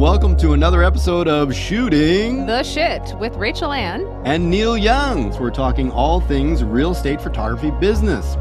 welcome to another episode of Shooting the Shit with Rachel and Neal Youngs. We're talking all things real estate photography business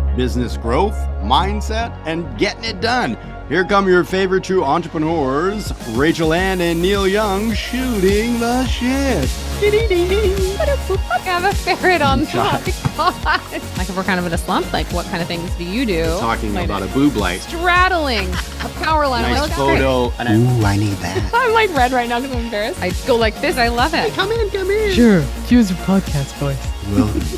growth, mindset, and getting it done. Here come your favorite true entrepreneurs, Rachel and Neal Young, shooting the shit. I have a ferret on the podcast. Like if we're kind of in a slump, like what kind of things do you do? Talking about a boob light. Straddling a power line. Nice photo. Ooh, I need that. I'm like red right now because I'm embarrassed. I go like this. I love it. Come in. Sure, use your podcast voice.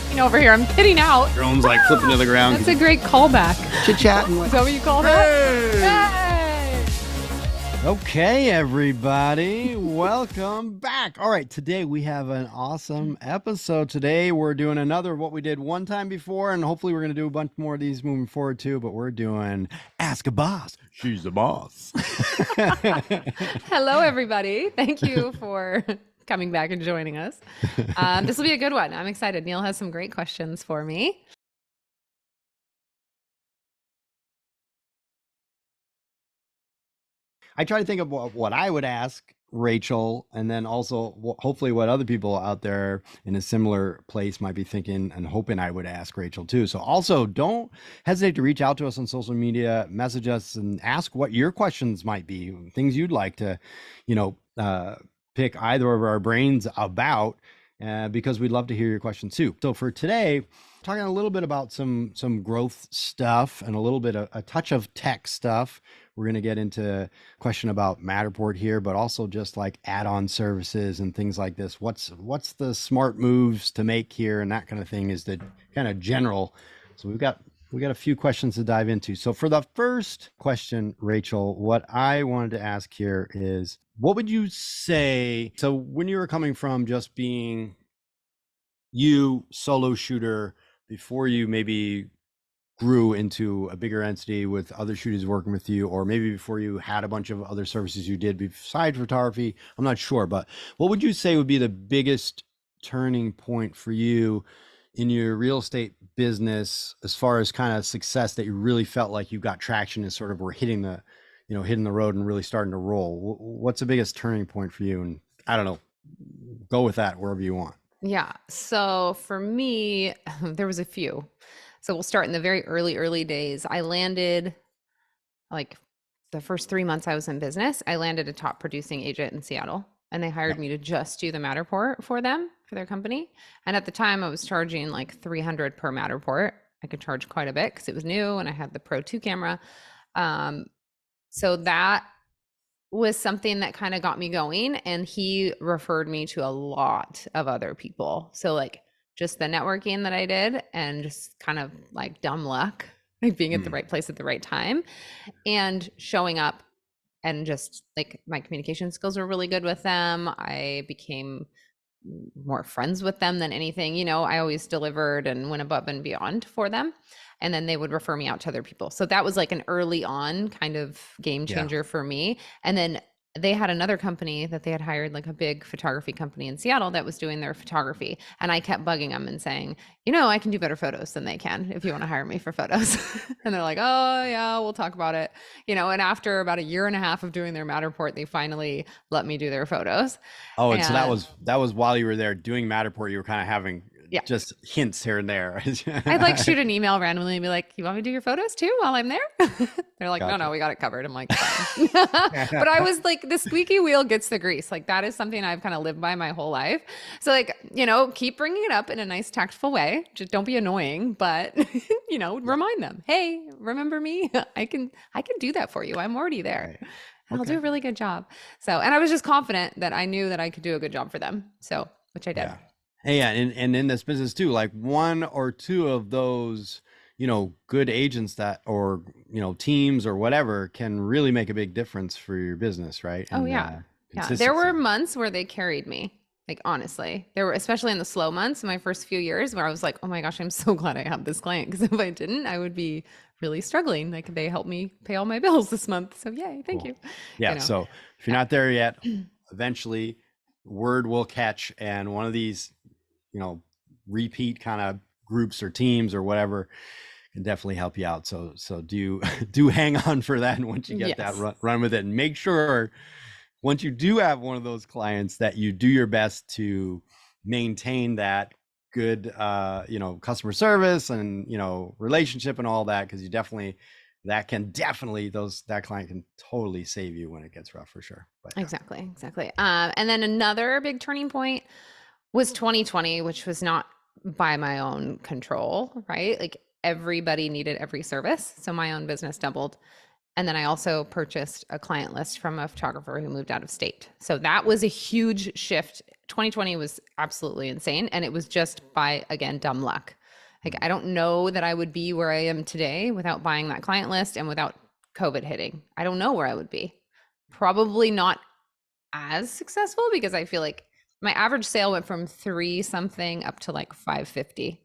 You know, over here, I'm pitting out. Drone's like flipping to the ground. That's a great callback. Chit-chatting. Is that what you call that? Hey! Okay, everybody, welcome back. All right, today we have an awesome episode. Today we're doing another of what we did one time before, and hopefully we're going to do a bunch more of these moving forward too, but we're doing Ask a Boss. She's the boss. Hello, everybody. Thank you for coming back and joining us. This will be a good one. I'm excited. Neal has some great questions for me. I try to think of what I would ask Rachel, and then also hopefully what other people out there in a similar place might be thinking and hoping I would ask Rachel too. So also don't hesitate to reach out to us on social media, message us and ask what your questions might be, things you'd like to, pick either of our brains about, because we'd love to hear your questions too. So for today, talking a little bit about some growth stuff and a little bit of a touch of tech stuff. We're going to get into a question about Matterport here, but also just like add-on services and things like this. What's the smart moves to make here and that kind of thing is the kind of general. So we got a few questions to dive into. So for the first question, Rachel, what I wanted to ask here is, what would you say? So when you were coming from just being you solo shooter before you maybe grew into a bigger entity with other shooters working with you, or maybe before you had a bunch of other services you did besides photography, I'm not sure, but what would you say would be the biggest turning point for you in your real estate business as far as kind of success that you really felt like you got traction and sort of were hitting the road and really starting to roll? What's the biggest turning point for you? And I don't know, go with that wherever you want. Yeah. So for me, there was a few. So we'll start in the very early days. I landed, like the first 3 months I was in business, I landed a top producing agent in Seattle, and they hired me to just do the Matterport for them, for their company. And at the time I was charging like $300 per Matterport. I could charge quite a bit because it was new and I had the Pro 2 camera. So that was something that kind of got me going, and he referred me to a lot of other people. So like just the networking that I did and just kind of like dumb luck, like being at the right place at the right time and showing up, and just like my communication skills were really good with them. I became more friends with them than anything. I always delivered and went above and beyond for them. And then they would refer me out to other people. So that was like an early on kind of game changer for me. And then they had another company that they had hired, like a big photography company in Seattle that was doing their photography. And I kept bugging them and saying, I can do better photos than they can if you want to hire me for photos. And they're like, oh yeah, we'll talk about it. And after about 1.5 years of doing their Matterport, they finally let me do their photos. Oh, and so that was while you were there doing Matterport, you were kind of having just hints here and there. I'd like shoot an email randomly and be like, you want me to do your photos too while I'm there? They're like, Gotcha. No, we got it covered. I'm like, fine. But I was like, the squeaky wheel gets the grease. Like that is something I've kind of lived by my whole life. So like, keep bringing it up in a nice tactful way. Just don't be annoying, but remind them, hey, remember me? I can do that for you. I'm already there. Right. I'll do a really good job. So, and I was just confident that I knew that I could do a good job for them. So, which I did. Yeah. Yeah, and in this business too, like one or two of those, good agents that, or, teams or whatever can really make a big difference for your business, right? And, yeah. There were months where they carried me. Like, honestly, there were, especially in the slow months, my first few years, where I was like, oh my gosh, I'm so glad I have this client. Because if I didn't, I would be really struggling. Like they helped me pay all my bills this month. So yay, thank you. Yeah. So if you're not there yet, eventually word will catch, and one of these, repeat kind of groups or teams or whatever can definitely help you out. So do hang on for that. And once you get that, run with it, and make sure once you do have one of those clients, that you do your best to maintain that good, customer service and, relationship and all that. Cause you definitely, that client can totally save you when it gets rough for sure. But yeah. Exactly. And then another big turning point was 2020, which was not by my own control, right? Like everybody needed every service. So my own business doubled. And then I also purchased a client list from a photographer who moved out of state. So that was a huge shift. 2020 was absolutely insane. And it was just by, again, dumb luck. Like, I don't know that I would be where I am today without buying that client list and without COVID hitting. I don't know where I would be. Probably not as successful, because I feel like my average sale went from 3 something up to like 550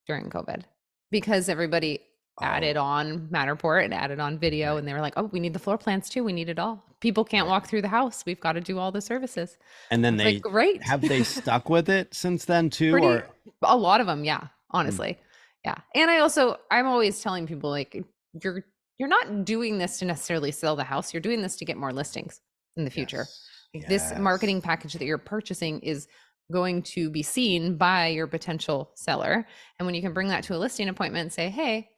during COVID, because everybody added on Matterport and added on video, and they were like, oh, we need the floor plans too. We need it all. People can't walk through the house. We've got to do all the services. And then like, great. Have they stuck with it since then too? A lot of them. Yeah. Honestly. Yeah. And I'm always telling people, like, you're not doing this to necessarily sell the house. You're doing this to get more listings in the future. Like, this marketing package that you're purchasing is going to be seen by your potential seller. And when you can bring that to a listing appointment and say, hey,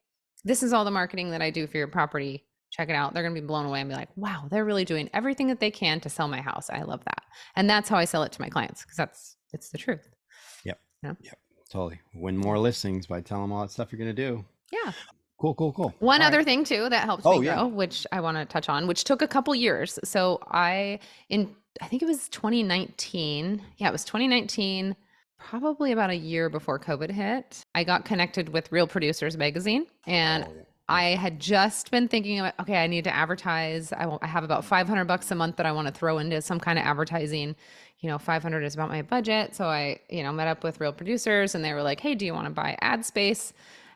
this is all the marketing that I do for your property, check it out. They're going to be blown away and be like, wow, they're really doing everything that they can to sell my house. I love that. And that's how I sell it to my clients, because it's the truth. Yep. Yeah. Yep. Totally. Win more listings by telling them all that stuff you're going to do. Yeah. Cool. One other thing too that helped me grow, which I want to touch on, which took a couple years. So I think it was 2019. Yeah, it was 2019, probably about a year before COVID hit. I got connected with Real Producers magazine, and I had just been thinking about, okay, I need to advertise. I have about $500 a month that I want to throw into some kind of advertising. 500 is about my budget. So I, met up with Real Producers, and they were like, hey, do you want to buy ad space?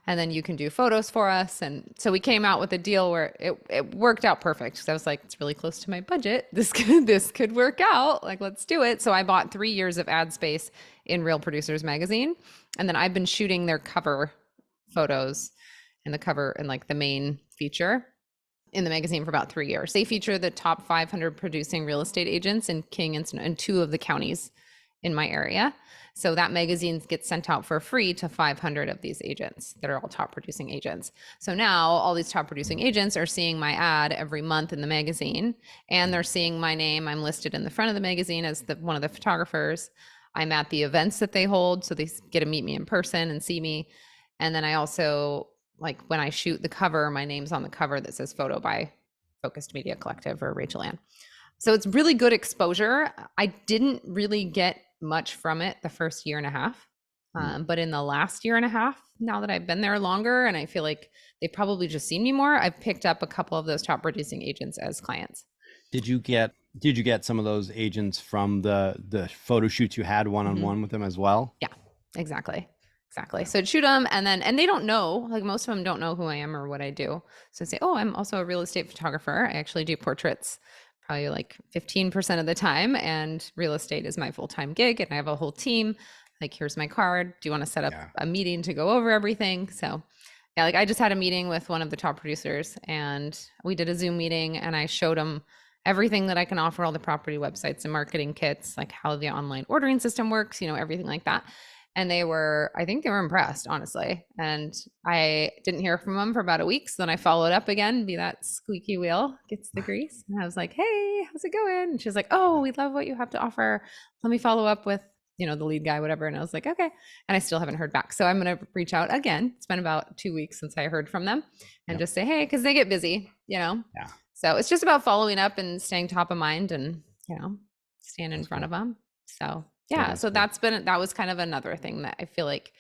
And then you can do photos for us. And so we came out with a deal where it worked out perfect. So I was like, it's really close to my budget. This could work out. Like, let's do it. So I bought 3 years of ad space in Real Producers magazine. And then I've been shooting their cover photos and the cover and like the main feature in the magazine for about 3 years. They feature the top 500 producing real estate agents in King and 2 of the counties in my area. So that magazine gets sent out for free to 500 of these agents that are all top producing agents. So now all these top producing agents are seeing my ad every month in the magazine, and they're seeing my name. I'm listed in the front of the magazine as one of the photographers. I'm at the events that they hold, so they get to meet me in person and see me. And then I also, like, when I shoot the cover, my name's on the cover that says photo by Focused Media Collective or Rachel Ann. So it's really good exposure. I didn't really get much from it the first year and a half. But in the last year and a half, now that I've been there longer, and I feel like they probably just seen me more, I've picked up a couple of those top producing agents as clients. Did you get some of those agents from the photo shoots you had one-on-one with them as well? Yeah, exactly. So I'd shoot them, and they don't know, like most of them don't know who I am or what I do. So I say, oh, I'm also a real estate photographer. I actually do portraits probably like 15% of the time, and real estate is my full-time gig, and I have a whole team. Like, here's my card. Do you want to set up a meeting to go over everything? So yeah, like I just had a meeting with one of the top producers, and we did a Zoom meeting, and I showed him everything that I can offer, all the property websites and marketing kits, like how the online ordering system works, everything like that. And I think they were impressed, honestly. And I didn't hear from them for about a week. So then I followed up again, be that squeaky wheel gets the grease. And I was like, hey, how's it going? And she was like, oh, we love what you have to offer. Let me follow up with, the lead guy, whatever. And I was like, okay. And I still haven't heard back. So I'm going to reach out again. It's been about 2 weeks since I heard from them, and just say, hey, because they get busy, Yeah. So it's just about following up and staying top of mind, and, stand in front of them. So yeah, so that was kind of another thing that I feel like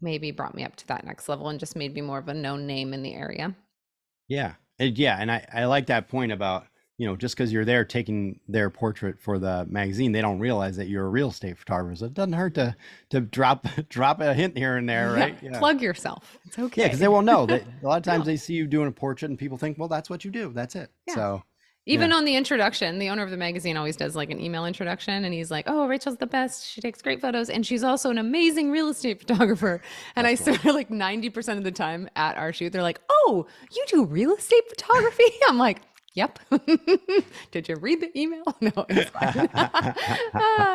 maybe brought me up to that next level and just made me more of a known name in the area. Yeah. And I like that point about, just because you're there taking their portrait for the magazine, they don't realize that you're a real estate photographer. So it doesn't hurt to drop a hint here and there, right? Yeah. Plug yourself. It's okay. Yeah, because they won't know. A lot of times they see you doing a portrait and people think, well, that's what you do. That's it. Yeah. So even on the introduction, the owner of the magazine always does like an email introduction, and he's like, oh, Rachel's the best. She takes great photos, and she's also an amazing real estate photographer. And I swear, like 90% of the time at our shoot, they're like, oh, you do real estate photography? I'm like, Yep. Did you read the email? No, it's fine.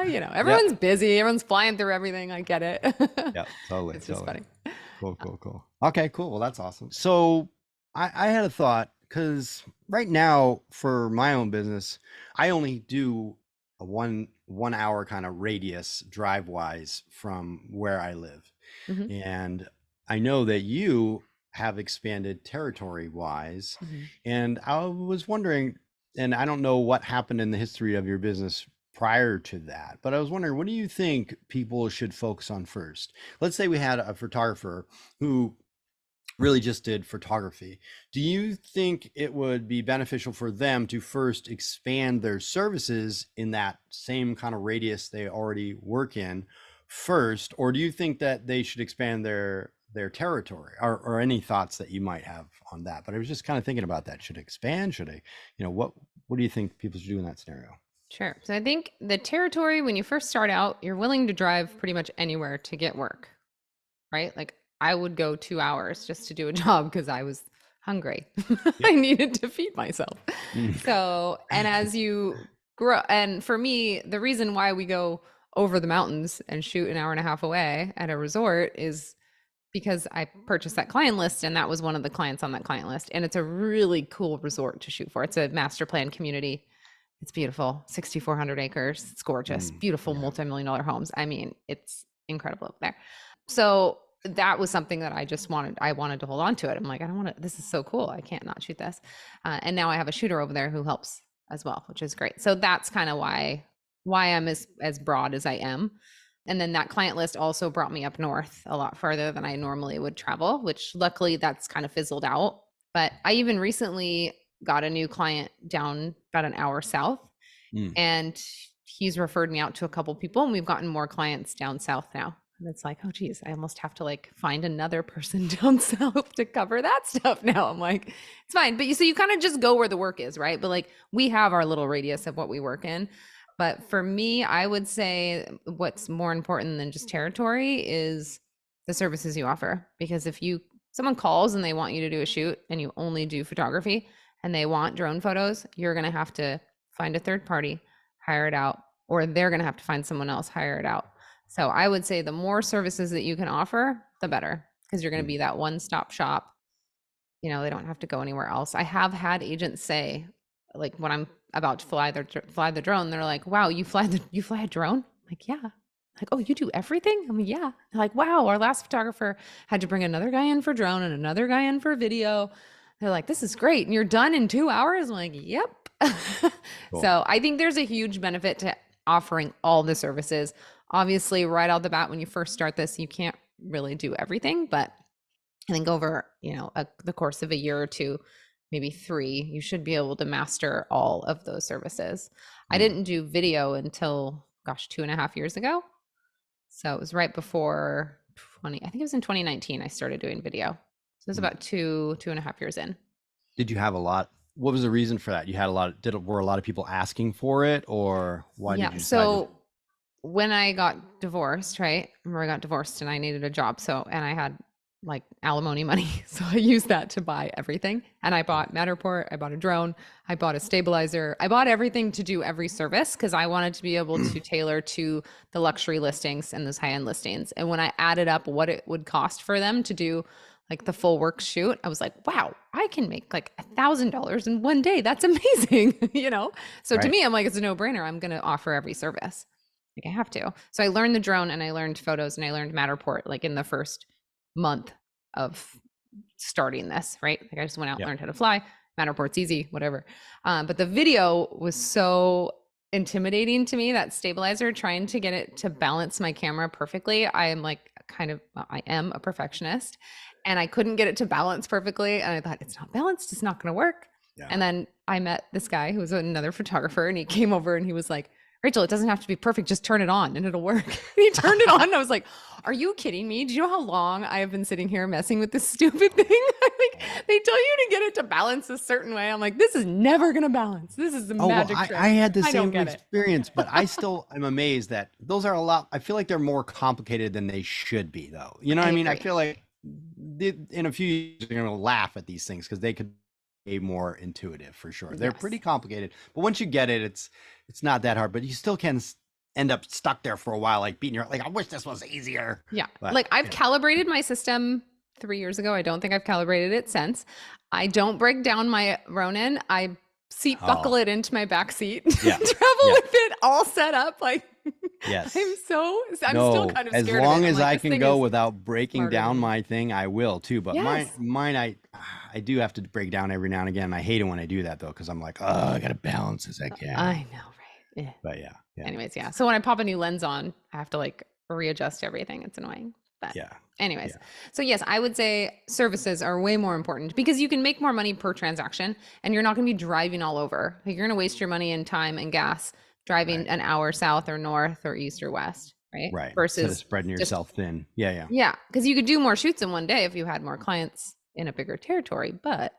Yep. Everyone's busy. Everyone's flying through everything. I get it. Yep. Totally. It's just Totally. funny. Cool. Okay, cool. Well, that's awesome. So I had a thought because right now for my own business, I only do a one hour kind of radius drive wise from where I live. Mhm. And I know that you have expanded territory wise. Mhm. And I was wondering, and I don't know what happened in the history of your business prior to that, but I was wondering, what do you think people should focus on first? Let's say we had a photographer who really just did photography. Do you think it would be beneficial for them to first expand their services in that same kind of radius they already work in first, or do you think that they should expand their territory, or any thoughts that you might have on that? But I was just kind of thinking about that. Should it expand? Should I, what do you think people should do in that scenario? Sure. So I think the territory, when you first start out, you're willing to drive pretty much anywhere to get work, right? Like I would go 2 hours just to do a job because I was hungry. I needed to feed myself. So, and as you grow, and for me, the reason why we go over the mountains and shoot an hour and a half away at a resort is because I purchased that client list, and that was one of the clients on that client list. And it's a really cool resort to shoot for. It's a master plan community. It's beautiful, 6,400 acres. It's gorgeous, beautiful, multi-million-dollar homes. I mean, it's incredible up there. So that was something that I wanted to hold on to it. I'm like, I don't want to, this is so cool. I can't not shoot this. And now I have a shooter over there who helps as well, which is great. So that's kind of why I'm as broad as I am. And then that client list also brought me up north a lot farther than I normally would travel, which luckily that's kind of fizzled out. But I even recently got a new client down about an hour south, and he's referred me out to a couple people, and we've gotten more clients down south now. And it's like, oh geez, I almost have to like find another person down south to cover that stuff now. I'm like, it's fine. But you kind of just go where the work is, right? But like we have our little radius of what we work in. But for me, I would say what's more important than just territory is the services you offer. Because if someone calls and they want you to do a shoot and you only do photography and they want drone photos, you're going to have to find a third party, hire it out, or they're going to have to find someone else, hire it out. So I would say the more services that you can offer, the better, because you're going to be that one-stop shop. They don't have to go anywhere else. I have had agents say, like when I'm about to fly the drone, they're like, wow, you fly a drone? I'm like, yeah. Like, oh, you do everything? I'm like, yeah. They're like, wow, our last photographer had to bring another guy in for drone and another guy in for video. They're like, this is great. And you're done in 2 hours? I'm like, yep. Cool. So I think there's a huge benefit to offering all the services. Obviously, right out the bat, when you first start this, you can't really do everything, but I think over, the course of a year or two, maybe 3, you should be able to master all of those services. I didn't do video until, 2.5 years ago. So it was right before I think it was in 2019, I started doing video. So it was about 2.5 years in. Did you have a lot? What was the reason for that? You had were a lot of people asking for it, or why did you decide? So when I got divorced, right? Remember I got divorced and I needed a job. And I had like alimony money. So I used that to buy everything. And I bought Matterport, I bought a drone, I bought a stabilizer. I bought everything to do every service because I wanted to be able to tailor to the luxury listings and those high-end listings. And when I added up what it would cost for them to do like the full work shoot, I was like, wow, I can make like $1,000 in one day. That's amazing. So to me, I'm like, it's a no-brainer. I'm going to offer every service. Like I have to. So I learned the drone and I learned photos and I learned Matterport like in the first month of starting this, right? Like I just went out, learned how to fly. Matterport's easy, whatever. But the video was so intimidating to me, that stabilizer, trying to get it to balance my camera perfectly. I am a perfectionist, and I couldn't get it to balance perfectly. And I thought, it's not balanced, it's not going to work. Yeah. And then I met this guy who was another photographer, and he came over and he was like, Rachel, it doesn't have to be perfect. Just turn it on and it'll work. And he turned it on. And I was like, are you kidding me? Do you know how long I have been sitting here messing with this stupid thing? Like, they tell you to get it to balance a certain way. I'm like, this is never going to balance. This is the magic trick. I had the same experience, but I still am amazed that those are a lot. I feel like they're more complicated than they should be, though. You know what I mean? I feel like in a few years, you're going to laugh at these things because they could more intuitive for sure. They're pretty Yes. complicated, but once you get it, it's not that hard. But you still can end up stuck there for a while, like beating your like. I wish this was easier. Yeah. But Like I've yeah. calibrated my system 3 years ago. I don't think I've calibrated it since. I don't break down my Ronin. I seat buckle Oh. it into my back seat. Yeah. Travel Yeah. with it all set up. Like Yes. I'm still No, kind of as scared long of it. I'm as like, I this can thing go is without breaking smarter down than me. my thing, I will too. But Yes. mine, I do have to break down every now and again. I hate it when I do that though, because I'm like, oh, I gotta balance as I can. I know, right? Yeah. But yeah. Anyways, yeah. So when I pop a new lens on, I have to like readjust everything. It's annoying. But Yeah. anyways, Yeah. so yes, I would say services are way more important because you can make more money per transaction and you're not going to be driving all over. Like, you're going to waste your money and time and gas driving Right. an hour south or north or east or west, right? Right. Instead of Versus spreading just, yourself thin. Yeah. yeah, because you could do more shoots in one day if you had more clients in a bigger territory. But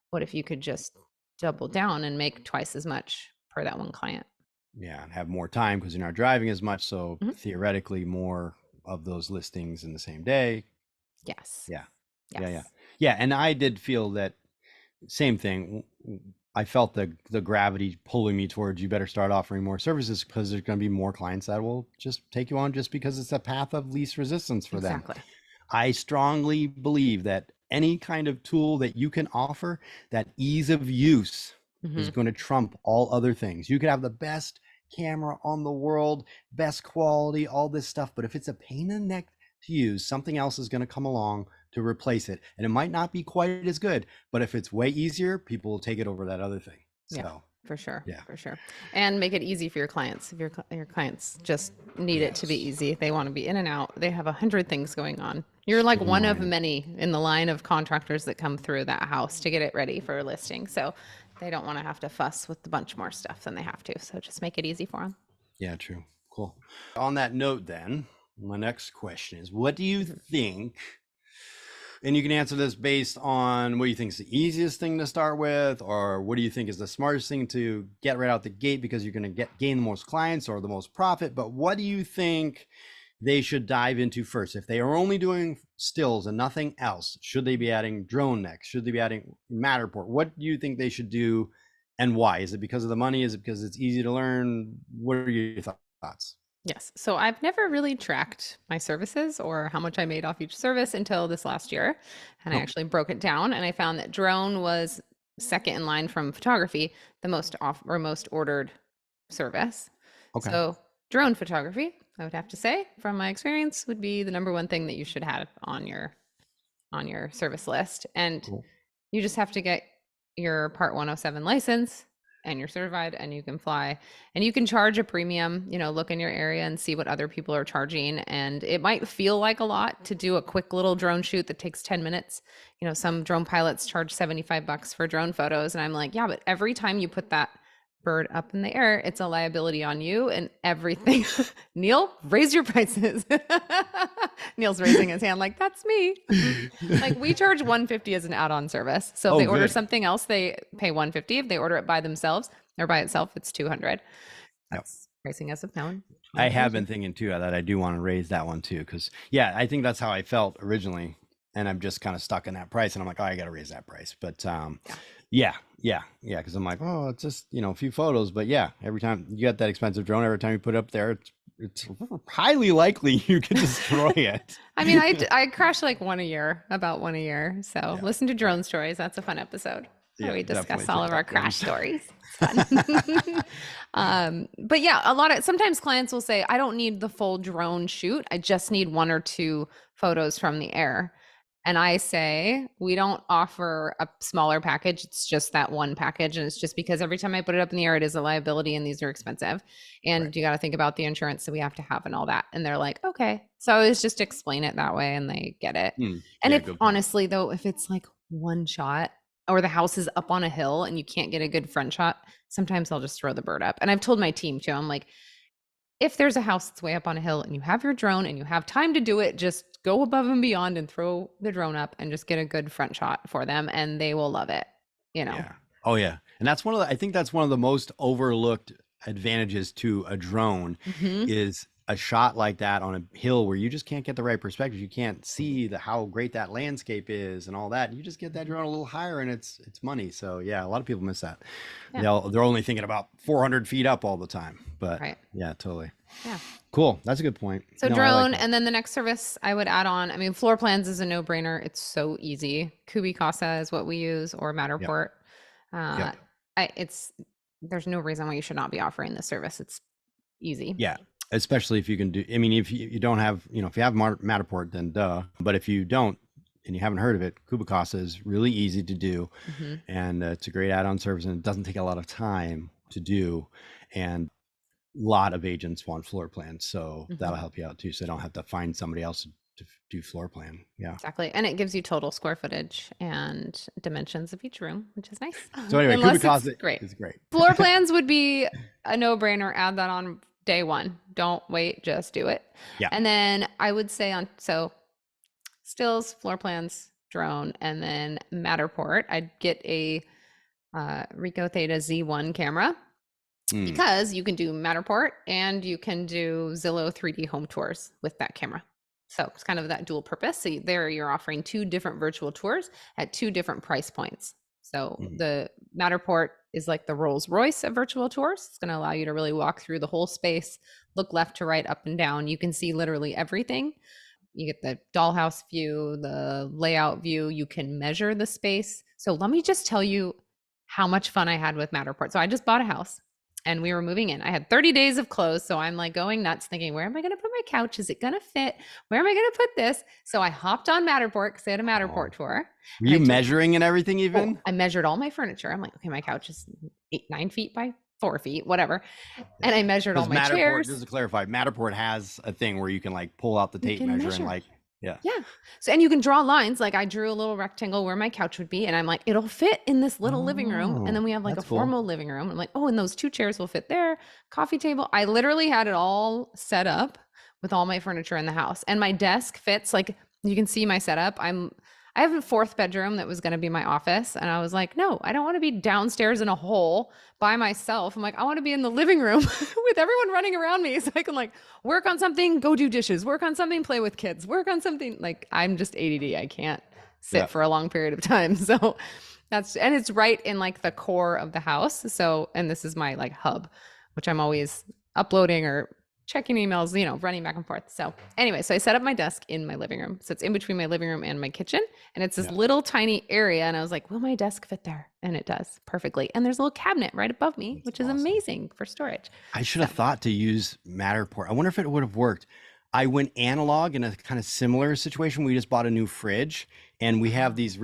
what if you could just double down and make twice as much per that one client? Yeah. And have more time because you're not driving as much. So Mhm. theoretically, more of those listings in the same day. Yes. Yeah. Yes. Yeah. And I did feel that same thing. I felt the gravity pulling me towards you better start offering more services because there's going to be more clients that will just take you on just because it's a path of least resistance for them. Exactly. I strongly believe that any kind of tool that you can offer, that ease of use is Mhm. going to trump all other things. You could have the best camera on the world, best quality, all this stuff, but if it's a pain in the neck to use, something else is going to come along to replace it. And it might not be quite as good, but if it's way easier, people will take it over that other thing. Yeah. So For sure. Yeah. For sure. And make it easy for your clients. If your clients just need it to be Yes. easy, they want to be in and out. They have 100 things going on. You're like one of Streamlining. many in the line of contractors that come through that house to get it ready for a listing. So they don't want to have to fuss with a bunch more stuff than they have to. So just make it easy for them. Yeah, true. Cool. On that note, then, my next question is, what do you think? And you can answer this based on what you think is the easiest thing to start with, or what do you think is the smartest thing to get right out the gate because you're going to gain the most clients or the most profit. But what do you think they should dive into first? If they are only doing stills and nothing else, should they be adding drone next? Should they be adding Matterport? What do you think they should do, and why? Is it because of the money? Is it because it's easy to learn? What are your thoughts? Yes. So I've never really tracked my services or how much I made off each service until this last year. And I Oh. actually broke it down and I found that drone was second in line from photography, the most most ordered service. Okay. So drone photography, I would have to say, from my experience, would be the number one thing that you should have on your service list. And Cool. you just have to get your Part 107 license and you're certified and you can fly and you can charge a premium, look in your area and see what other people are charging. And it might feel like a lot to do a quick little drone shoot that takes 10 minutes. Some drone pilots charge $75 for drone photos. And I'm like, yeah, but every time you put that bird up in the air, it's a liability on you and everything. Neal, raise your prices. Neal's raising his hand like, that's me. Like, we charge $150 as an add-on service. So if they order good. something else, they pay $150. If they order it by themselves or by itself, it's $200. That's pricing as of now. I have been thinking too that I do want to raise that one too, because I think that's how I felt originally, and I'm just kind of stuck in that price, and I'm like, oh, I got to raise that price. But yeah, because I'm like, oh, it's just a few photos, but every time you got that expensive drone, every time you put it up there, it's highly likely you could destroy it. I mean, I crash like about one a year. So listen to Drone Stories. That's a fun episode. Yeah, We discuss definitely all of check our that one. crash stories. It's fun. But yeah, sometimes clients will say, I don't need the full drone shoot. I just need one or two photos from the air. And I say, we don't offer a smaller package. It's just that one package. And it's just because every time I put it up in the air, it is a liability and these are expensive. And Right. you got to think about the insurance that we have to have and all that. And they're like, okay. So I always just explain it that way and they get it. And Yeah, if good point. honestly, though, if it's like one shot or the house is up on a hill and you can't get a good front shot, sometimes I'll just throw the bird up. And I've told my team too, I'm like, if there's a house that's way up on a hill and you have your drone and you have time to do it, just go above and beyond and throw the drone up and just get a good front shot for them and they will love it, Yeah. Oh yeah. And that's I think that's one of the most overlooked advantages to a drone Mhm. is a shot like that on a hill where you just can't get the right perspective, you can't see how great that landscape is and all that. You just get that drone a little higher and it's money. So yeah, a lot of people miss that. Yeah. They're only thinking about 400 feet up all the time. But Right. yeah, totally. Yeah. Cool. That's a good point. So No, I drone, like that. and then the next service I would add on, I mean, floor plans is a no-brainer. It's so easy. Kubicasa is what we use, or Matterport. Yep. There's no reason why you should not be offering this service. It's easy. Yeah. Especially if you can do, I mean, if you don't have, if you have Matterport, then duh. But if you don't, and you haven't heard of it, Kubicasa is really easy to do. Mhm. And it's a great add-on service, and it doesn't take a lot of time to do. And a lot of agents want floor plans, so that'll help you out too. So they don't have to find somebody else to do floor plan. Yeah. Exactly. And it gives you total square footage and dimensions of each room, which is nice. So anyway, Unless Kubicasa it's great. is great. Floor plans would be a no-brainer. Add that on day one. Don't wait, just do it. Yeah. And then I would say so stills, floor plans, drone, and then Matterport. I'd get a Ricoh Theta Z1 camera because you can do Matterport and you can do Zillow 3D home tours with that camera. So it's kind of that dual purpose. So there you're offering 2 different virtual tours at 2 different price points. So the Matterport is like the Rolls Royce of virtual tours. It's going to allow you to really walk through the whole space, look left to right, up and down. You can see literally everything. You get the dollhouse view, the layout view. You can measure the space. So let me just tell you how much fun I had with Matterport. So I just bought a house and we were moving in. I had 30 days of clothes. So I'm like going nuts thinking, where am I going to put my couch? Is it going to fit? Where am I going to put this? So I hopped on Matterport because they had a Matterport tour. Were you measuring and everything even? I measured all my furniture. I'm like, okay, my couch is 9 feet by 4 feet, whatever. And I measured all my Matterport, chairs. just to clarify, Matterport has a thing where you can like pull out the tape measure and like, yeah. So, and you can draw lines. Like I drew a little rectangle where my couch would be. And I'm like, it'll fit in this little living room. And then we have like a formal living room. I'm like, oh, and those 2 chairs will fit there. Coffee table. I literally had it all set up with all my furniture in the house. And my desk fits, like you can see my setup. I have a 4th bedroom that was going to be my office. And I was like, no, I don't want to be downstairs in a hole by myself. I'm like, I want to be in the living room with everyone running around me. So I can like work on something, go do dishes, work on something, play with kids, work on something. Like I'm just ADD. I can't sit for a long period of time. So and it's right in like the core of the house. So, and this is my like hub, which I'm always uploading or checking emails, running back and forth. So anyway, so I set up my desk in my living room. So it's in between my living room and my kitchen. And it's this little tiny area. And I was like, will my desk fit there? And it does perfectly. And there's a little cabinet right above me, which is amazing for storage. I should have thought to use Matterport. I wonder if it would have worked. I went analog in a kind of similar situation. We just bought a new fridge and we have these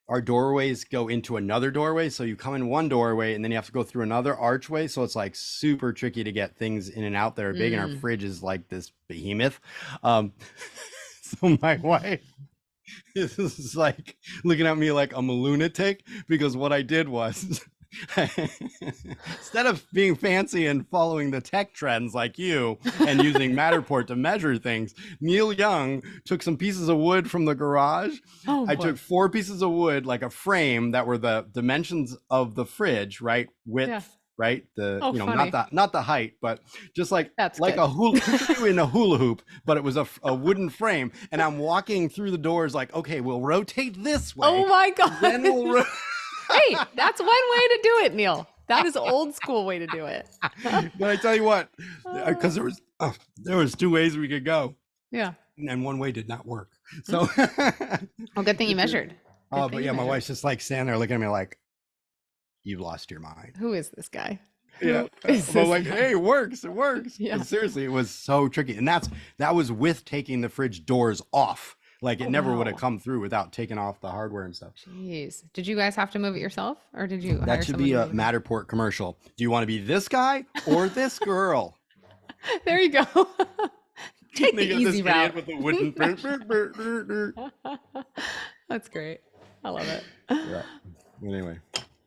our doorways go into another doorway. So you come in one doorway and then you have to go through another archway. So it's like super tricky to get things in and out that are big. And our fridge is like this behemoth. So my wife is like looking at me like I'm a lunatic because what I did was instead of being fancy and following the tech trends like you and using Matterport to measure things, Neil Young took some pieces of wood from the garage. I took 4 pieces of wood, like a frame that were the dimensions of the fridge, right? Width, right? Not the height, but just like a hula in a hula hoop, but it was a wooden frame. And I'm walking through the doors like, okay, we'll rotate this way. Oh my God. Then we'll Hey, that's one way to do it, Neil. That is old school way to do it. But I tell you what, because there was 2 ways we could go. Yeah. And one way did not work. So Well, good thing you measured. But yeah, my wife's just like standing there looking at me like, you've lost your mind. Who is this guy? Yeah. But like, hey, it works. Yeah. But seriously, it was so tricky. And that was with taking the fridge doors off. Like it never would have come through without taking off the hardware and stuff. Jeez. Did you guys have to move it yourself or did you hire That should be a someone Matterport commercial. Do you want to be this guy or this girl? There you go. Take the easy route. With the wooden That's great. I love it. Yeah. Anyway,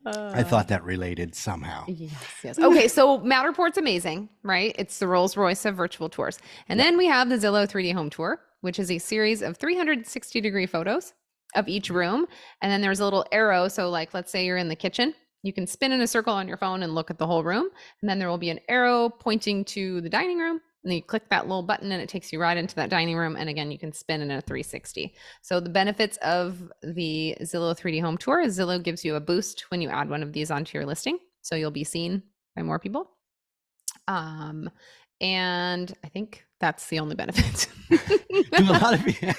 I thought that related somehow. Yes. Okay, so Matterport's amazing, right? It's the Rolls Royce of virtual tours. And then we have the Zillow 3D Home Tour, which is a series of 360-degree photos of each room. And then there's a little arrow. So like, let's say you're in the kitchen, you can spin in a circle on your phone and look at the whole room. And then there will be an arrow pointing to the dining room. and you click that little button and it takes you right into that dining room. And again, you can spin in a 360. So the benefits of the Zillow 3D home tour is Zillow gives you a boost when you add one of these onto your listing. So you'll be seen by more people. And I think that's the only benefit.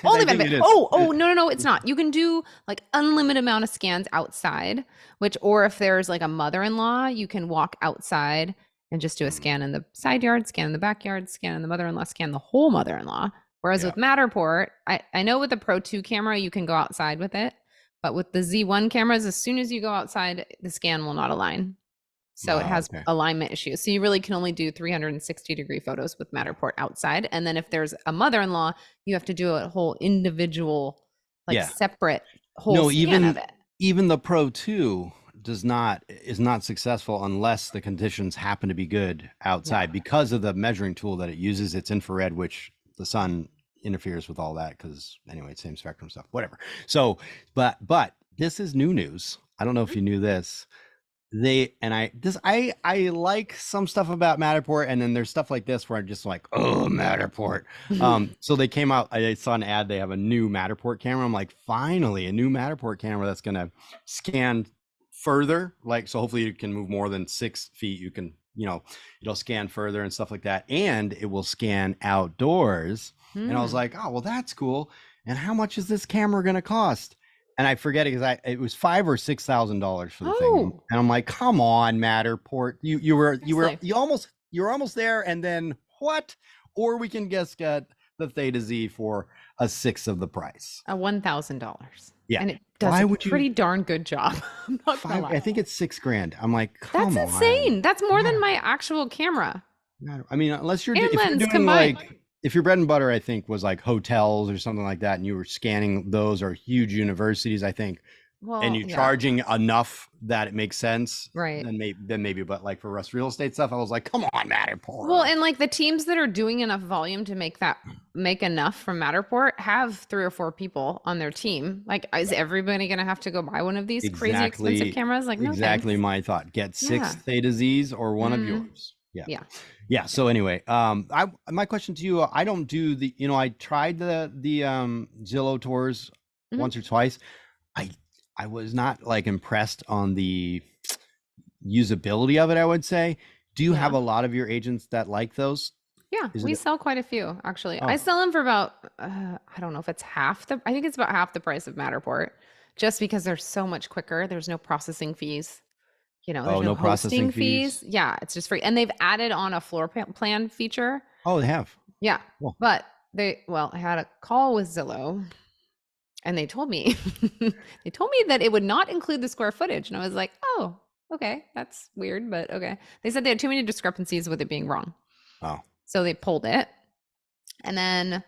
Only benefit. No, it's not. You can do like unlimited amount of scans outside, or if there's like a mother-in-law, you can walk outside and just do a scan in the side yard, scan in the backyard, scan in the mother-in-law, scan the whole mother-in-law. Whereas with Matterport, I know with the Pro 2 camera, you can go outside with it, but with the Z1 cameras, as soon as you go outside, the scan will not align. So it has alignment issues. So you really can only do 360-degree photos with Matterport outside. And then if there's a mother-in-law, you have to do a whole individual, separate whole scan of it. Even the Pro 2 is not successful unless the conditions happen to be good outside because of the measuring tool that it uses. It's infrared, which the sun interferes with all that because anyway, it's same spectrum stuff, whatever. So, but this is new news. I don't know if you knew this. I like some stuff about Matterport, and then there's stuff like this where I'm just like, oh, Matterport. So they came out, I saw an ad, they have a new Matterport camera. I'm like, finally a new Matterport camera that's gonna scan further, so hopefully you can move more than 6 feet. You can, it'll scan further and stuff like that, and it will scan outdoors. And I was like, oh, well, that's cool. And how much is this camera gonna cost? And I forget it because it was $5,000 or $6,000 for the thing. And I'm like, come on, Matterport. You were almost there, and then what? Or we can just get the Theta Z for a sixth of the price. $1,000. Yeah. And it does a pretty darn good job. I'm not gonna lie. I think it's $6,000. I'm like, come on. That's insane. That's more than my actual camera. I mean, unless you're, if you're doing combined. if your bread and butter, I think, was like hotels or something like that, and you were scanning those, or huge universities, I think, and you're charging enough that it makes sense, right? Then maybe, but like for us real estate stuff, I was like, come on, Matterport. Well, and like the teams that are doing enough volume to make enough from Matterport have 3 or 4 people on their team. Like, is everybody going to have to go buy one of these crazy expensive cameras? Like, no, exactly thanks. My thought. Get 6 Theta Z's or one of yours. Yeah. So anyway, my question to you, I don't do the, I tried the Zillow tours once or twice. I was not like impressed on the usability of it, I would say. Do you have a lot of your agents that like those? Yeah, we sell quite a few, actually. I sell them for about, I don't know if it's I think it's about half the price of Matterport, just because they're so much quicker. There's no processing fees. There's no hosting fees. Yeah, it's just free. And they've added on a floor plan feature. Oh, they have? Yeah. Cool. But I had a call with Zillow, and they told me that it would not include the square footage. And I was like, oh, okay, that's weird, but okay. They said they had too many discrepancies with it being wrong. Oh. So they pulled it. And then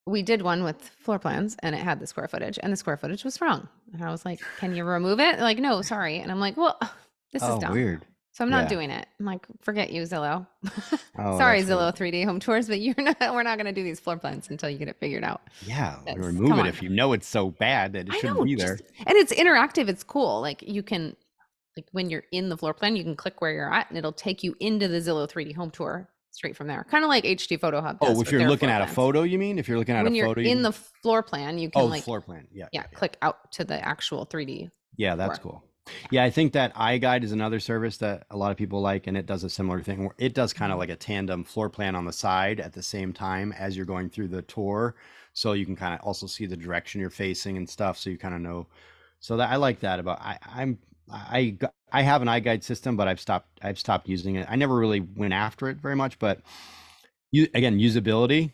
we did one with floor plans, and it had the square footage, and the square footage was wrong. And I was like, can you remove it? Like, no, sorry. And I'm like, well, this is dumb. Weird. So I'm not doing it. I'm like, forget you, Zillow. Sorry, Zillow 3D home tours, but we're not going to do these floor plans until you get it figured out. Yeah. Remove it if you know it's so bad that it shouldn't be there. And it's interactive. It's cool. Like, you can, when you're in the floor plan, you can click where you're at, and it'll take you into the Zillow 3D home tour straight from there. Kind of like HD Photo Hub does. Oh, if you're looking at a photo, you mean? If you're looking at a photo, in the floor plan, you can floor plan. Yeah. Click out to the actual 3D. Yeah, that's cool. Yeah, I think that iGuide is another service that a lot of people like, and it does a similar thing where it does kind of like a tandem floor plan on the side at the same time as you're going through the tour. So you can kind of also see the direction you're facing and stuff. So you kind of know. So that I like that about I have an iGuide system, but I've stopped using it. I never really went after it very much, but usability.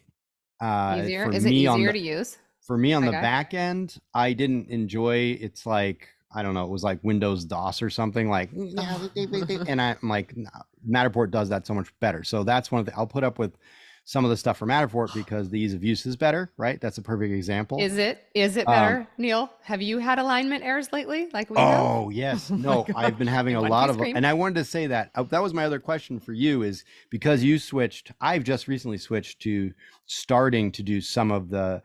Easier? Is it easier to use? For me on the back end, I didn't enjoy. It's like, I don't know, it was like Windows DOS or something, like, and I'm like, no, Matterport does that so much better. So that's one of the, I'll put up with some of the stuff for Matterport because the ease of use is better, right? That's a perfect example. Is it better, Neal? Have you had alignment errors lately? Like we have? Yes. No, I've been having a lot of, and I wanted to say that was my other question for you, is because you switched, I've just recently switched to starting to do some of the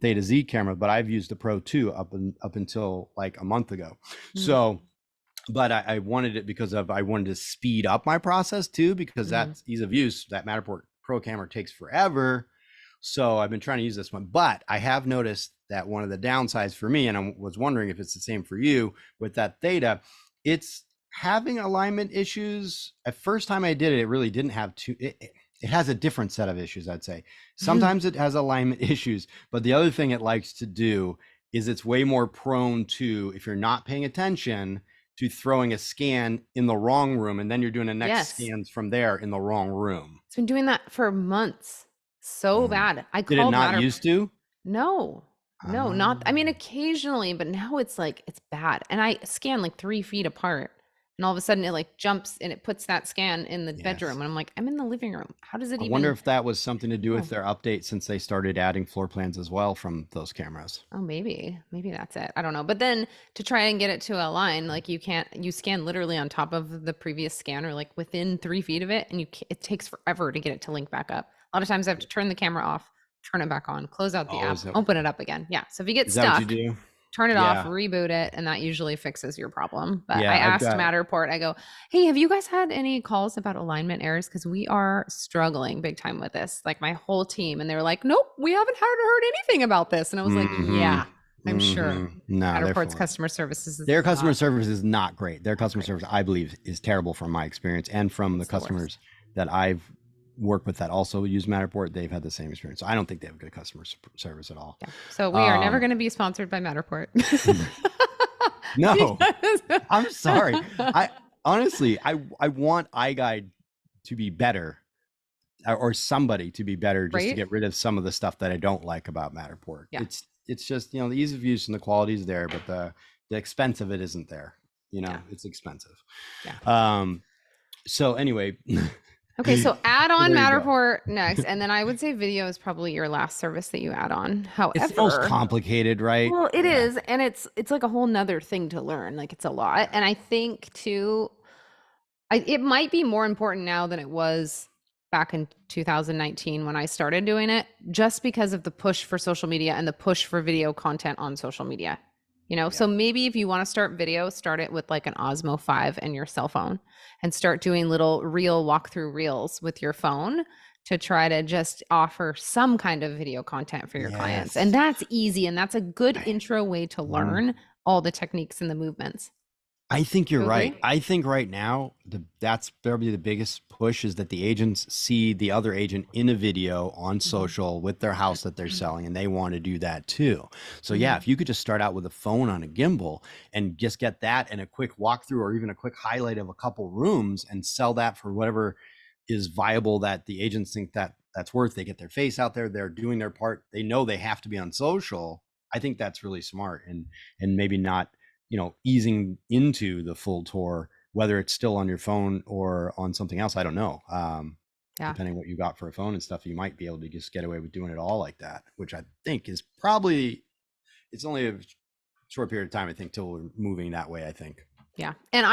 Theta Z camera, but I've used the Pro 2 up until like a month ago. So but I wanted it because I wanted to speed up my process too, because Mhm. that's ease of use. That Matterport Pro camera takes forever. So I've been trying to use this one, but I have noticed that one of the downsides for me, and I was wondering if it's the same for you with that Theta, it's having alignment issues. At first time I did it, it really didn't have it has a different set of issues, I'd say. Sometimes it has alignment issues, but the other thing it likes to do is it's way more prone to, if you're not paying attention, to throwing a scan in the wrong room, and then you're doing the next Yes. scans from there in the wrong room. It's been doing that for months. So bad. I Did it called not used to? No, not. I mean, Ah. occasionally, but now it's like it's bad. And I scan like 3 feet apart, and all of a sudden it like jumps and it puts that scan in the bedroom, Yes. and I'm like, I'm in the living room. How does it I even? wonder if that was something to do with Oh. their update, since they started adding floor plans as well from those cameras. Oh, maybe that's it. I don't know. But then to try and get it to align, like you scan literally on top of the previous scanner, like within 3 feet of it, and it takes forever to get it to link back up. A lot of times I have to turn the camera off, turn it back on, close out the Oh, app, is that- open it up again. Yeah. So if you get Is that what stuck, you do? turn it off, Yeah. reboot it, and that usually fixes your problem. But Yeah, I I've asked got- Matterport, I go, hey, have you guys had any calls about alignment errors? Because we are struggling big time with this, like my whole team. And they were like, nope, we haven't heard anything about this. And I was like, yeah, I'm sure. No, they're Matterport's full. customer services is Their customer not service is not great. Their customer great. service, I believe, is terrible from my experience and from It's the the worst. customers that I've worked with that also use Matterport. They've had the same experience. So I don't think they have good customer service at all. Yeah. So we are never Um, going to be sponsored by Matterport. No, Because- I'm sorry. I honestly, I want iGuide to be better, or somebody to be better, just to Right? get rid of some of the stuff that I don't like about Matterport. Yeah. It's just, the ease of use and the quality is there, but the expense of it isn't there. Yeah. It's expensive. Yeah. So anyway, Okay, so add on There you go. Matterport next, and then I would say video is probably your last service that you add on. However, it's the most complicated, right? well, it Yeah. is, and it's like a whole nother thing to learn. Like it's a lot, and I think too, it might be more important now than it was back in 2019 when I started doing it, just because of the push for social media and the push for video content on social media. So maybe if you want to start video, start it with like an Osmo 5 and your cell phone, and start doing little reel walkthrough reels with your phone to try to just offer some kind of video content for your clients. And Yes. that's easy, and that's a good intro way to learn all the techniques and the movements. I think you're You right. agree? I think right now that's probably the biggest push, is that the agents see the other agent in a video on social with their house that they're selling, and they want to do that too. So yeah, if you could just start out with a phone on a gimbal and just get that and a quick walkthrough, or even a quick highlight of a couple rooms, and sell that for whatever is viable that the agents think that that's worth. They get their face out there, they're doing their part, they know they have to be on social. I think that's really smart, and maybe not easing into the full tour, whether it's still on your phone or on something else. I don't know. Depending what you got for a phone and stuff, you might be able to just get away with doing it all like that, which I think is probably, it's only a short period of time, I think, till we're moving that way, I think. Yeah. And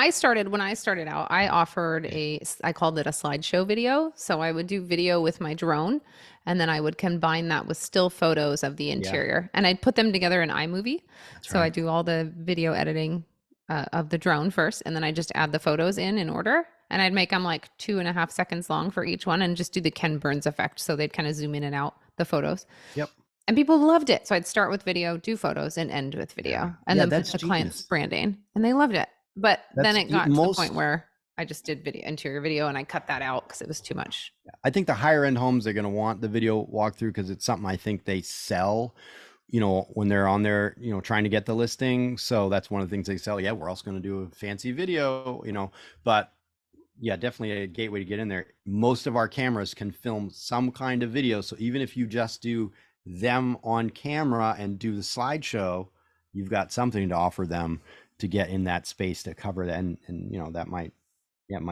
when I started out, I offered I called it a slideshow video. So I would do video with my drone, and then I would combine that with still photos of the interior, and I'd put them together in iMovie. So I do all the video editing of the drone first, and then I just add the photos in order, and I'd make them like 2.5 seconds long for each one, and just do the Ken Burns effect. So they'd kind of zoom in and out the photos. Yep. And people loved it. So I'd start with video, do photos, and end with video, and then put the client's genius. branding, and they loved it. But then it got to the most- point where I just did interior video, and I cut that out because it was too much. I think the higher end homes are going to want the video walkthrough, because it's something I think they sell, when they're on there, trying to get the listing. So that's one of the things they sell. Yeah, we're also going to do a fancy video, but yeah, definitely a gateway to get in there. Most of our cameras can film some kind of video. So even if you just do them on camera and do the slideshow, you've got something to offer them to get in that space to cover that. And that might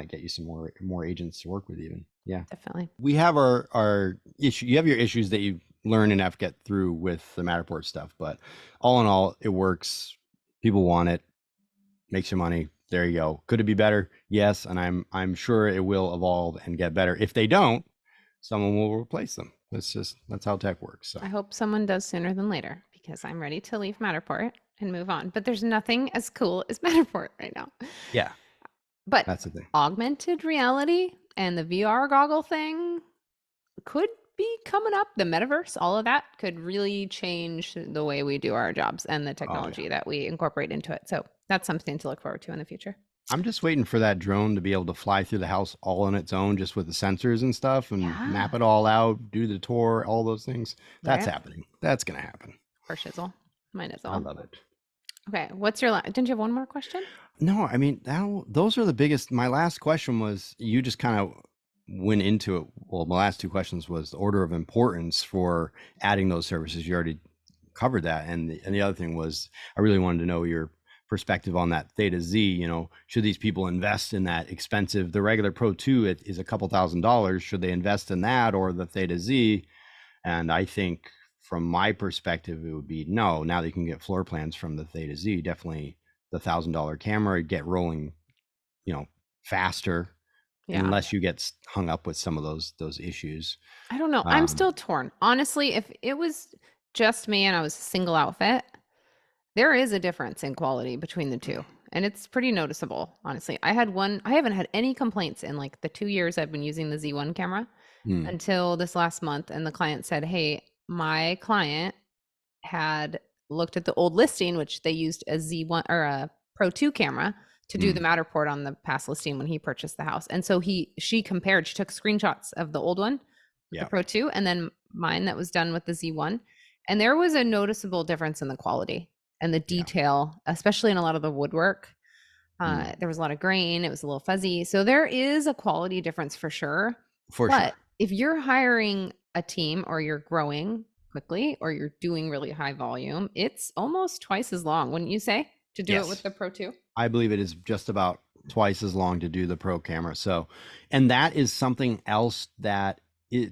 get you some more agents to work with even. Yeah. Definitely. We have our issue. You have your issues that you learn and have to get through with the Matterport stuff, but all in all, it works. People want it, makes you money. There you go. Could it be better? Yes. And I'm sure it will evolve and get better. If they don't, someone will replace them. That's how tech works. So I hope someone does sooner than later, because I'm ready to leave Matterport and move on. But there's nothing as cool as Matterport right now. Yeah, But that's the thing. augmented reality and the VR goggle thing could be coming up. The metaverse, all of that could really change the way we do our jobs and the technology that we incorporate into it. So that's something to look forward to in the future. I'm just waiting for that drone to be able to fly through the house all on its own, just with the sensors and stuff, and map it all out, do the tour, all those things. That's happening. That's going to happen. For shizzle. Mine is I all. love it. Okay. What's your didn't you have one more question? No, I mean, those are the biggest. My last question was, you just kind of went into it. Well, my last two questions was the order of importance for adding those services. You already covered that. And the other thing was, I really wanted to know your perspective on that Theta Z. You know, should these people invest in that expensive, the regular Pro 2 it is a couple $1,000s. Should they invest in that or the Theta Z? And I think from my perspective, it would be no. Now that you can get floor plans from the Theta Z, definitely the $1,000 camera, get rolling, you know, faster, unless you get hung up with some of those issues. I don't know. I'm still torn. Honestly, if it was just me and I was a single outfit, there is a difference in quality between the two. And it's pretty noticeable, honestly. I haven't had any complaints in like the 2 years I've been using the Z1 camera until this last month. And the client said, hey, my client had looked at the old listing, which they used a Z1 or a Pro 2 camera to do the Matterport on the past listing when he purchased the house. And so she took screenshots of the old one, the Pro 2, and then mine that was done with the Z1. And there was a noticeable difference in the quality and the detail, especially in a lot of the woodwork. There was a lot of grain. It was a little fuzzy. So there is a quality difference for sure. But if you're hiring a team or you're growing quickly or you're doing really high volume, it's almost twice as long, wouldn't you say, to do it with the Pro 2? I believe it is just about twice as long to do the Pro camera. So, and that is something else that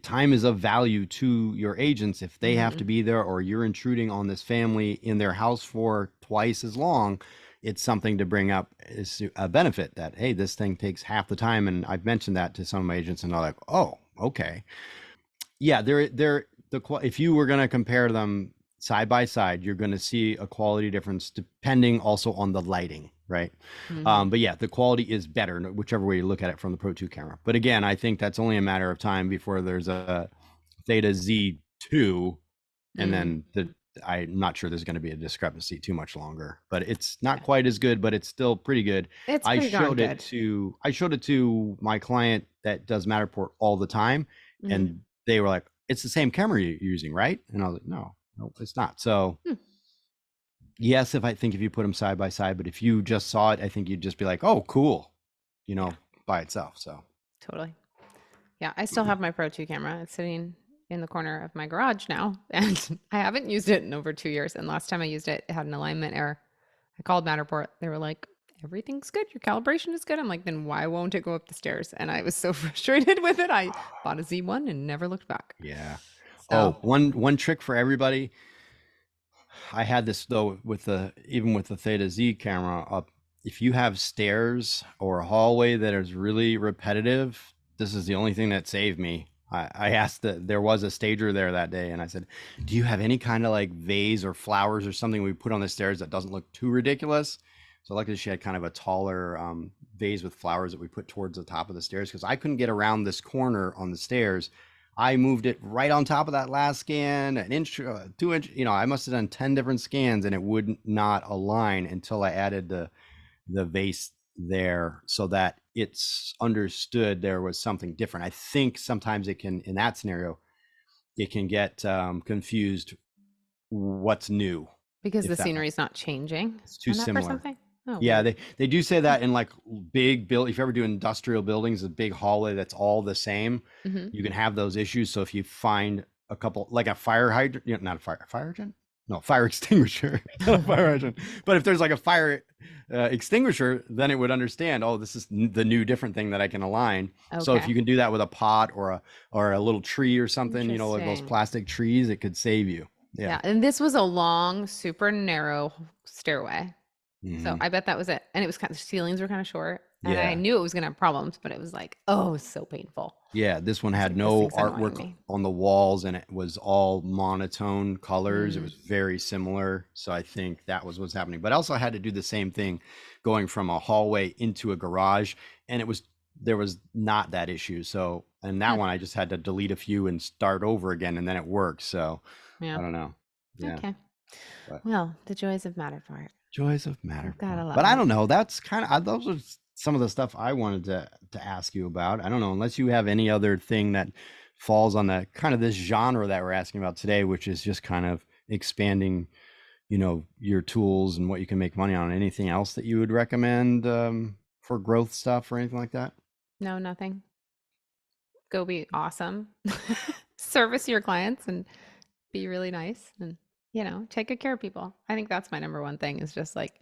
time is of value to your agents. If they have to be there or you're intruding on this family in their house for twice as long, it's something to bring up as a benefit that, hey, this thing takes half the time. And I've mentioned that to some of my agents and they're like, oh, okay. Yeah, if you were going to compare them side by side, you're going to see a quality difference depending also on the lighting, right? But yeah, the quality is better, whichever way you look at it from the Pro 2 camera. But again, I think that's only a matter of time before there's a Theta Z2, and then I'm not sure there's going to be a discrepancy too much longer, but it's not quite as good, but it's still pretty good. I showed it to my client that does Matterport all the time, and they were like, it's the same camera you're using, right? And I was like, no, it's not. So yes, if you put them side by side, but if you just saw it, I think you'd just be like, oh, cool, by itself. So totally. Yeah. I still have my Pro 2 camera. It's sitting in the corner of my garage now, and I haven't used it in over 2 years. And last time I used it, it had an alignment error. I called Matterport. They were like, everything's good. Your calibration is good. I'm like, then why won't it go up the stairs? And I was so frustrated with it. I bought a Z1 and never looked back. Yeah. So, one trick for everybody. I had this though even with the Theta Z camera up. If you have stairs or a hallway that is really repetitive, this is the only thing that saved me. I asked there was a stager there that day, and I said, do you have any kind of like vase or flowers or something we put on the stairs that doesn't look too ridiculous? So luckily she had kind of a taller vase with flowers that we put towards the top of the stairs, because I couldn't get around this corner on the stairs. I moved it right on top of that last scan, an inch, 2 inch, I must have done 10 different scans and it would not align until I added the vase there so that it's understood there was something different. I think sometimes it can, in that scenario, it can get confused what's new. because the scenery is not changing. It's too similar. For something? Oh, Yeah, weird. they do say that in like big build. If you ever do industrial buildings, a big hallway that's all the same, you can have those issues. So if you find a couple, like a fire hydrant, not a fire hydrant, no, fire extinguisher, not a fire hydrant. But if there's like a fire extinguisher, then it would understand. Oh, this is the new different thing that I can align. So if Okay. you can do that with a pot or a little tree or something, like those Interesting. plastic trees, it could save you. Yeah. And this was a long, super narrow stairway. So Mhm. I bet that was it. And it was the ceilings were kind of short. And I Yeah. knew it was going to have problems, but it was like, oh, so painful. Yeah, this one I was had like, this no thing's annoying artwork me. on the walls and it was all monotone colors. It Mm, was very similar. So I think that was what's happening. But I also had to do the same thing going from a hallway into a garage and there was not that issue. So, and that Hmm. one I just had to delete a few and start over again and then it worked. So yeah. I don't know. Yeah. Okay. But Well, the joys of Matterport. joys of Gotta Matterport. love But I it. don't know. That's kind of those are some of the stuff I wanted to ask you about. I don't know unless you have any other thing that falls on the kind of this genre that we're asking about today, which is just kind of expanding, your tools and what you can make money on. Anything else that you would recommend for growth stuff or anything like that? No, nothing. Go be awesome. Service your clients and be really nice and, take good care of people. I think that's my number one thing is just like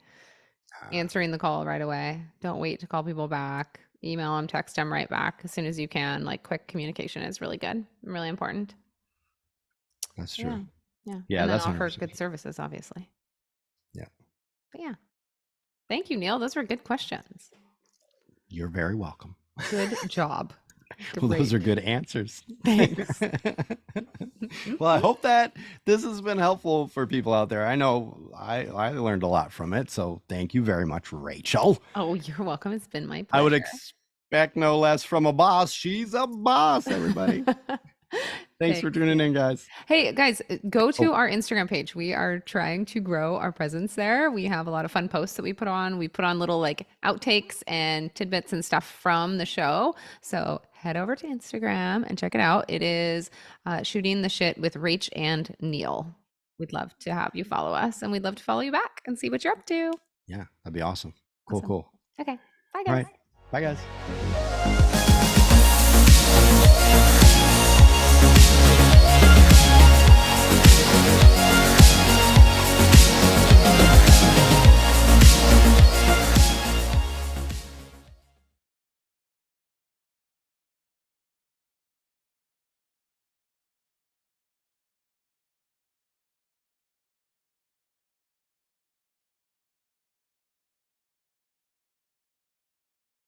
answering the call right away. Don't wait to call people back. Email them, text them right back as soon as you can. Like quick communication is really good and really important. That's Yeah. true. Yeah. Yeah, And then that's offer 100% good services, obviously. Yeah. But yeah. Thank you, Neil. Those were good questions. You're very welcome. Good job. Well, those Great. are good answers. Thanks. Well, I hope that this has been helpful for people out there. I know I learned a lot from it. So thank you very much, Rachel. Oh, you're welcome. It's been my pleasure. I would expect no less from a boss. She's a boss, everybody. Thanks for tuning in, guys. Hey, guys, go to our Instagram page. We are trying to grow our presence there. We have a lot of fun posts that we put on. We put on little like outtakes and tidbits and stuff from the show. So head over to Instagram and check it out. It is Shooting the Shit with Rach and Neal. We'd love to have you follow us and we'd love to follow you back and see what you're up to. Yeah, that'd be awesome. Cool, Awesome. cool. Okay. Bye, All guys. right. Bye, guys.